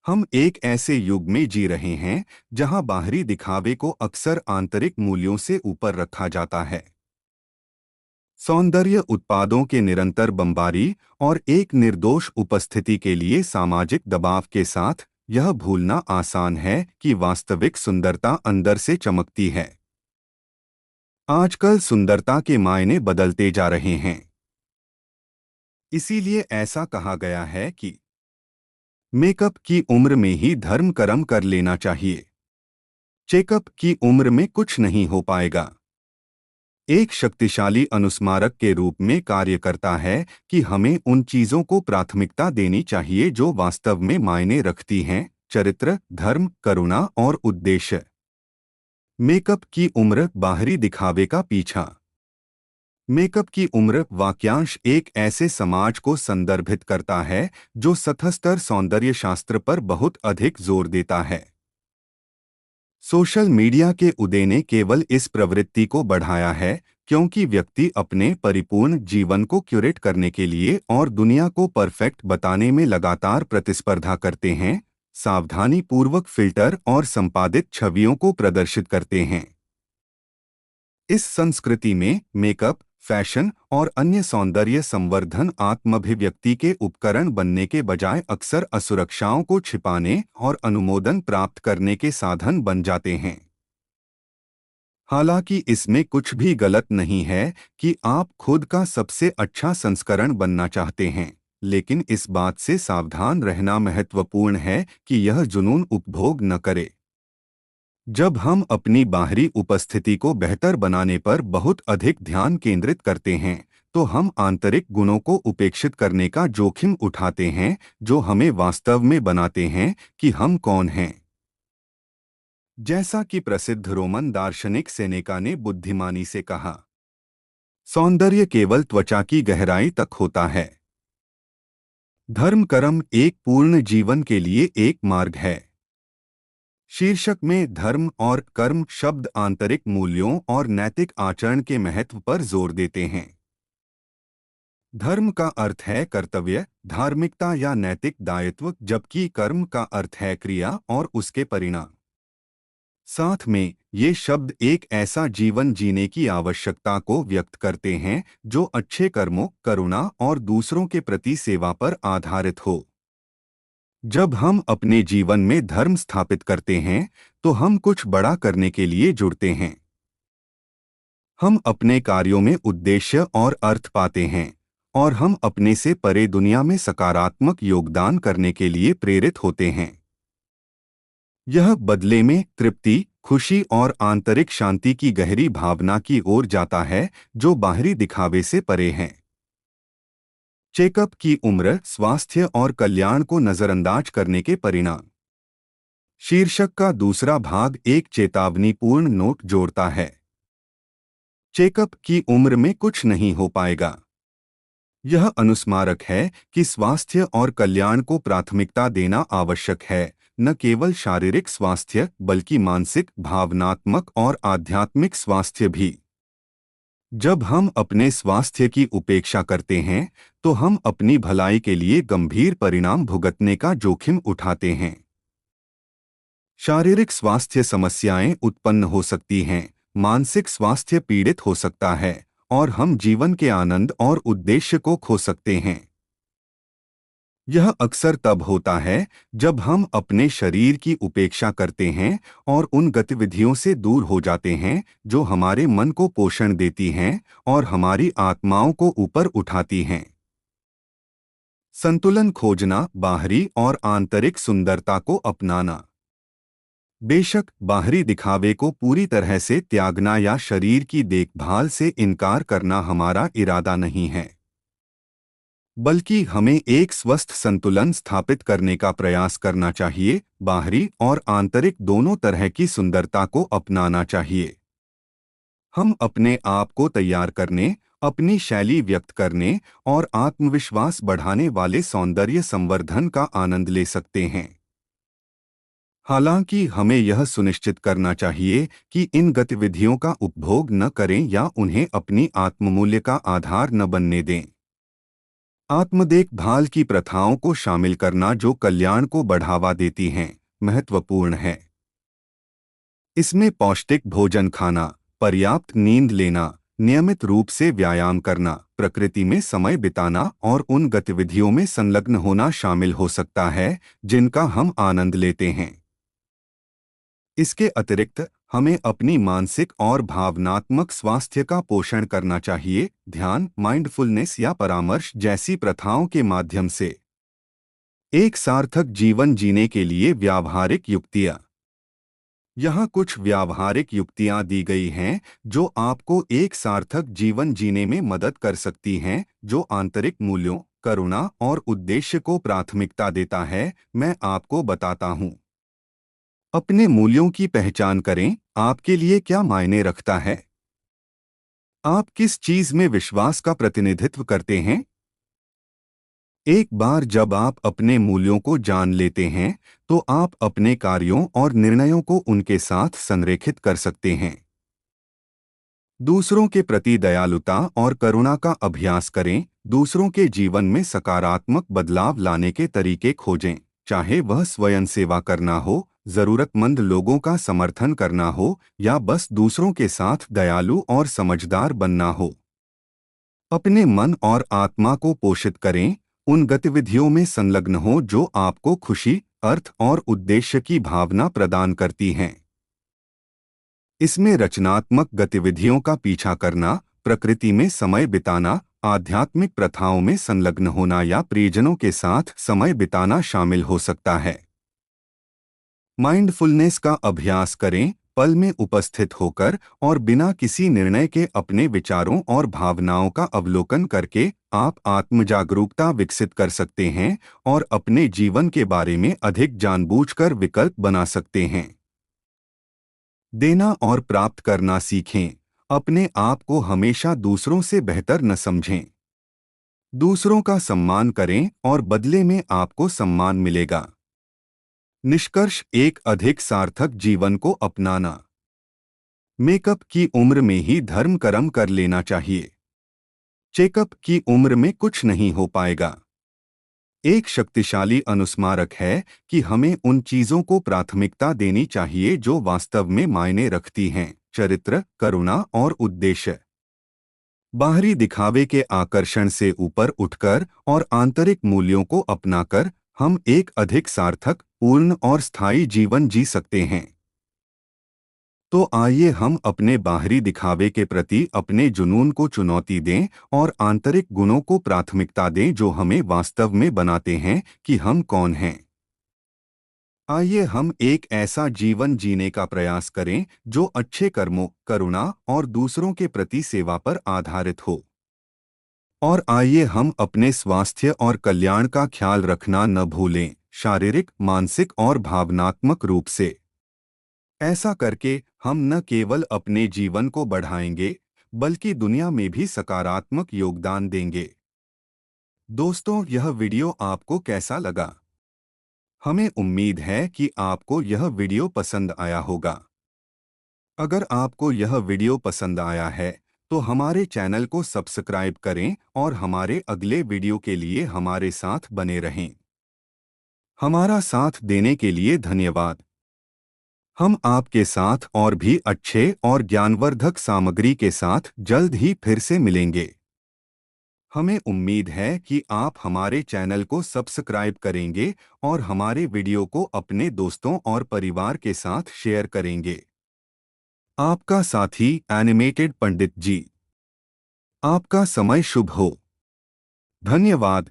हम एक ऐसे युग में जी रहे हैं जहां बाहरी दिखावे को अक्सर आंतरिक मूल्यों से ऊपर रखा जाता है। सौंदर्य उत्पादों के निरंतर बमबारी और एक निर्दोष उपस्थिति के लिए सामाजिक दबाव के साथ यह भूलना आसान है कि वास्तविक सुंदरता अंदर से चमकती है। आजकल सुंदरता के मायने बदलते जा रहे हैं। इसीलिए ऐसा कहा गया है कि मेकअप की उम्र में ही धर्म कर्म कर लेना चाहिए। चेकअप की उम्र में कुछ नहीं हो पाएगा। एक शक्तिशाली अनुस्मारक के रूप में कार्य करता है कि हमें उन चीजों को प्राथमिकता देनी चाहिए जो वास्तव में मायने रखती हैं: चरित्र, धर्म, करुणा और उद्देश्य। मेकअप की उम्र बाहरी दिखावे का पीछा। मेकअप की उम्र वाक्यांश एक ऐसे समाज को संदर्भित करता है जो सतहस्तर सौंदर्य शास्त्र पर बहुत अधिक जोर देता है। सोशल मीडिया के उदय ने केवल इस प्रवृत्ति को बढ़ाया है, क्योंकि व्यक्ति अपने परिपूर्ण जीवन को क्यूरेट करने के लिए और दुनिया को परफेक्ट बताने में लगातार प्रतिस्पर्धा करते हैं, सावधानी पूर्वक फिल्टर और संपादित छवियों को प्रदर्शित करते हैं। इस संस्कृति में मेकअप, फैशन और अन्य सौंदर्य संवर्धन आत्माभिव्यक्ति के उपकरण बनने के बजाय अक्सर असुरक्षाओं को छिपाने और अनुमोदन प्राप्त करने के साधन बन जाते हैं। हालांकि इसमें कुछ भी गलत नहीं है कि आप खुद का सबसे अच्छा संस्करण बनना चाहते हैं, लेकिन इस बात से सावधान रहना महत्वपूर्ण है कि यह जुनून उपभोग न करे। जब हम अपनी बाहरी उपस्थिति को बेहतर बनाने पर बहुत अधिक ध्यान केंद्रित करते हैं, तो हम आंतरिक गुणों को उपेक्षित करने का जोखिम उठाते हैं, जो हमें वास्तव में बनाते हैं कि हम कौन हैं। जैसा कि प्रसिद्ध रोमन दार्शनिक सेनेका ने बुद्धिमानी से कहा, सौंदर्य केवल त्वचा की गहराई तक होता है। धर्म कर्म एक पूर्ण जीवन के लिए एक मार्ग है। शीर्षक में धर्म और कर्म शब्द आंतरिक मूल्यों और नैतिक आचरण के महत्व पर जोर देते हैं। धर्म का अर्थ है कर्तव्य, धार्मिकता या नैतिक दायित्व, जबकि कर्म का अर्थ है क्रिया और उसके परिणाम। साथ में ये शब्द एक ऐसा जीवन जीने की आवश्यकता को व्यक्त करते हैं जो अच्छे कर्मों, करुणा और दूसरों के प्रति सेवा पर आधारित हो। जब हम अपने जीवन में धर्म स्थापित करते हैं, तो हम कुछ बड़ा करने के लिए जुड़ते हैं। हम अपने कार्यों में उद्देश्य और अर्थ पाते हैं, और हम अपने से परे दुनिया में सकारात्मक योगदान करने के लिए प्रेरित होते हैं। यह बदले में तृप्ति, खुशी और आंतरिक शांति की गहरी भावना की ओर जाता है, जो बाहरी दिखावे से परे है। चेकअप की उम्र, स्वास्थ्य और कल्याण को नजरअंदाज करने के परिणाम। शीर्षक का दूसरा भाग एक चेतावनीपूर्ण नोट जोड़ता है। चेकअप की उम्र में कुछ नहीं हो पाएगा। यह अनुस्मारक है कि स्वास्थ्य और कल्याण को प्राथमिकता देना आवश्यक है, न केवल शारीरिक स्वास्थ्य बल्कि मानसिक, भावनात्मक और आध्यात्मिक स्वास्थ्य भी। जब हम अपने स्वास्थ्य की उपेक्षा करते हैं, तो हम अपनी भलाई के लिए गंभीर परिणाम भुगतने का जोखिम उठाते हैं। शारीरिक स्वास्थ्य समस्याएं उत्पन्न हो सकती हैं, मानसिक स्वास्थ्य पीड़ित हो सकता है, और हम जीवन के आनंद और उद्देश्य को खो सकते हैं। यह अक्सर तब होता है जब हम अपने शरीर की उपेक्षा करते हैं और उन गतिविधियों से दूर हो जाते हैं जो हमारे मन को पोषण देती हैं और हमारी आत्माओं को ऊपर उठाती हैं। संतुलन खोजना, बाहरी और आंतरिक सुंदरता को अपनाना। बेशक बाहरी दिखावे को पूरी तरह से त्यागना या शरीर की देखभाल से इनकार करना हमारा इरादा नहीं है, बल्कि हमें एक स्वस्थ संतुलन स्थापित करने का प्रयास करना चाहिए। बाहरी और आंतरिक दोनों तरह की सुंदरता को अपनाना चाहिए। हम अपने आप को तैयार करने, अपनी शैली व्यक्त करने और आत्मविश्वास बढ़ाने वाले सौंदर्य संवर्धन का आनंद ले सकते हैं। हालांकि हमें यह सुनिश्चित करना चाहिए कि इन गतिविधियों का उपभोग न करें या उन्हें अपनी आत्ममूल्य का आधार न बनने दें। आत्मदेखभाल की प्रथाओं को शामिल करना जो कल्याण को बढ़ावा देती हैं, महत्वपूर्ण है। इसमें पौष्टिक भोजन खाना, पर्याप्त नींद लेना, नियमित रूप से व्यायाम करना, प्रकृति में समय बिताना और उन गतिविधियों में संलग्न होना शामिल हो सकता है जिनका हम आनंद लेते हैं। इसके अतिरिक्त हमें अपनी मानसिक और भावनात्मक स्वास्थ्य का पोषण करना चाहिए। ध्यान, माइंडफुलनेस या परामर्श जैसी प्रथाओं के माध्यम से एक सार्थक जीवन जीने के लिए व्यावहारिक युक्तियाँ। यहाँ कुछ व्यावहारिक युक्तियाँ दी गई हैं जो आपको एक सार्थक जीवन जीने में मदद कर सकती हैं, जो आंतरिक मूल्यों, करुणा और उद्देश्य को प्राथमिकता देता है। मैं आपको बताता हूँ। अपने मूल्यों की पहचान करें। आपके लिए क्या मायने रखता है? आप किस चीज में विश्वास का प्रतिनिधित्व करते हैं? एक बार जब आप अपने मूल्यों को जान लेते हैं, तो आप अपने कार्यों और निर्णयों को उनके साथ संरेखित कर सकते हैं। दूसरों के प्रति दयालुता और करुणा का अभ्यास करें। दूसरों के जीवन में सकारात्मक बदलाव लाने के तरीके खोजें, चाहे वह स्वयं सेवा करना हो, जरूरतमंद लोगों का समर्थन करना हो या बस दूसरों के साथ दयालु और समझदार बनना हो। अपने मन और आत्मा को पोषित करें। उन गतिविधियों में संलग्न हो जो आपको खुशी, अर्थ और उद्देश्य की भावना प्रदान करती हैं। इसमें रचनात्मक गतिविधियों का पीछा करना, प्रकृति में समय बिताना, आध्यात्मिक प्रथाओं में संलग्न होना या प्रियजनों के साथ समय बिताना शामिल हो सकता है। माइंडफुलनेस का अभ्यास करें। पल में उपस्थित होकर और बिना किसी निर्णय के अपने विचारों और भावनाओं का अवलोकन करके आप आत्मजागरूकता विकसित कर सकते हैं और अपने जीवन के बारे में अधिक जानबूझकर विकल्प बना सकते हैं। देना और प्राप्त करना सीखें। अपने आप को हमेशा दूसरों से बेहतर न समझें। दूसरों का सम्मान करें और बदले में आपको सम्मान मिलेगा। निष्कर्ष, एक अधिक सार्थक जीवन को अपनाना। मेकअप की उम्र में ही धर्म कर्म कर लेना चाहिए। चेकअप की उम्र में कुछ नहीं हो पाएगा। एक शक्तिशाली अनुस्मारक है कि हमें उन चीजों को प्राथमिकता देनी चाहिए जो वास्तव में मायने रखती हैं: चरित्र, करुणा और उद्देश्य। बाहरी दिखावे के आकर्षण से ऊपर उठकर और आंतरिक मूल्यों को अपनाकर हम एक अधिक सार्थक, पूर्ण और स्थायी जीवन जी सकते हैं। तो आइए हम अपने बाहरी दिखावे के प्रति अपने जुनून को चुनौती दें और आंतरिक गुणों को प्राथमिकता दें जो हमें वास्तव में बनाते हैं कि हम कौन हैं। आइए हम एक ऐसा जीवन जीने का प्रयास करें जो अच्छे कर्मों, करुणा और दूसरों के प्रति सेवा पर आधारित हो। और आइए हम अपने स्वास्थ्य और कल्याण का ख्याल रखना न भूलें, शारीरिक, मानसिक और भावनात्मक रूप से। ऐसा करके हम न केवल अपने जीवन को बढ़ाएंगे, बल्कि दुनिया में भी सकारात्मक योगदान देंगे। दोस्तों, यह वीडियो आपको कैसा लगा? हमें उम्मीद है कि आपको यह वीडियो पसंद आया होगा। अगर आपको यह वीडियो पसंद आया है, तो हमारे चैनल को सब्सक्राइब करें और हमारे अगले वीडियो के लिए हमारे साथ बने रहें। हमारा साथ देने के लिए धन्यवाद। हम आपके साथ और भी अच्छे और ज्ञानवर्धक सामग्री के साथ जल्द ही फिर से मिलेंगे। हमें उम्मीद है कि आप हमारे चैनल को सब्सक्राइब करेंगे और हमारे वीडियो को अपने दोस्तों और परिवार के साथ शेयर करेंगे। आपका साथी एनिमेटेड पंडित जी। आपका समय शुभ हो। धन्यवाद।